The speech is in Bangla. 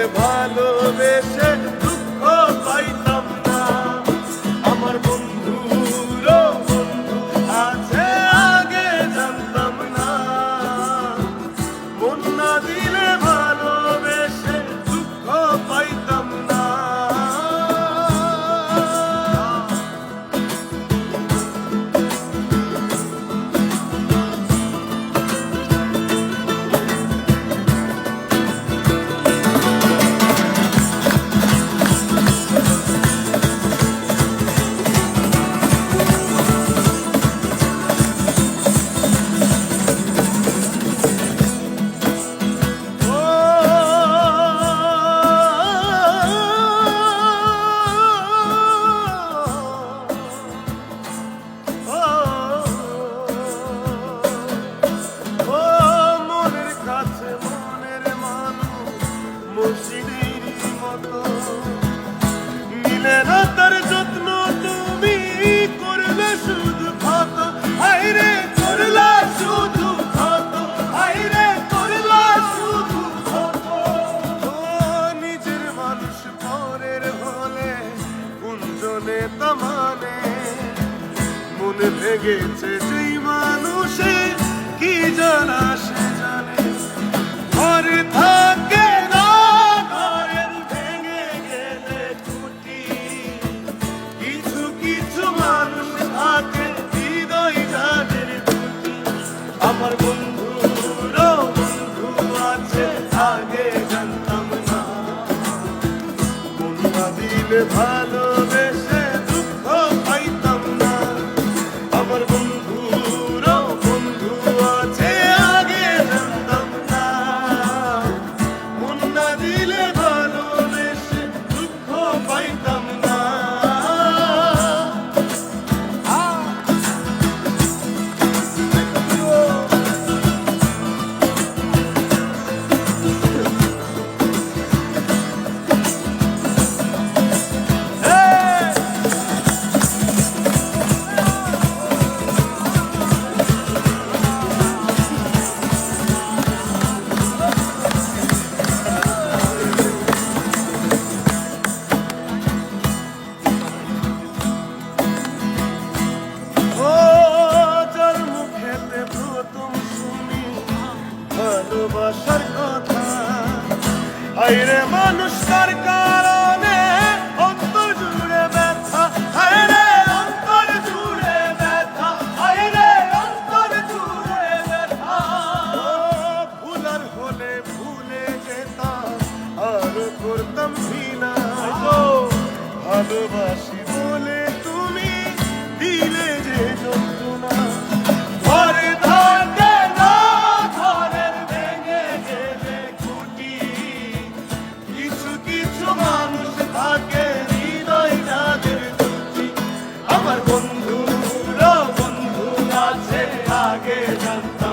দিলে ভালোবেসে দুঃখ পাইতাম না। আমার বন্ধুরও বন্ধু আছে আগে জানতাম না। মন না দিলে ভালোবেসে দুঃখ পাইতাম না। নিলে না তার যত্ন তুমি করলে শুধু ক্ষত। হায়রে করলা শুধু ক্ষত, হায়রে করলা শুধু ক্ষত। নিজের মানুষ পরের হলে কুঞ্জনে তা মানে। মনে ভেঙেছে যেই মানুষে কি জানা সে জানে। ঘরে থাকে না ঘরের ভেঙে গেলে টুটি। কিছু কিছু মানুষ থাকে হৃদয় যাদের দুটি। আমার বন্ধুরও বন্ধু আছে আগে জানতাম না। মন না দিলে ভালোবেসে দুঃখ পাইতাম না। আমার বন্ধুরও বন্ধু আছে আগে জানতাম না। মন না দিলে ভালোবেসে দুঃখ পাইতাম না। ভালোবাসার কথা হায়রে মানুষ তার কারণে অন্তর জুড়ে ব্যথা। হায়রে অন্তর জুড়ে ব্যথা, হায়রে অন্তর জুড়ে ব্যথা। ভুলার হলে ভুলে যেতাম আর করতাম ঘৃণা। ভালোবাসি বলে তুমি দিলে যে যন্ত্রণা। ঘরে থাকে না ঘরের ভেঙে গেলে খুঁটি। কিছু কিছু মানুষ থাকে হৃদয় যাদের দুটি। আমার বন্ধুরও বন্ধু আছে আগে জানতাম।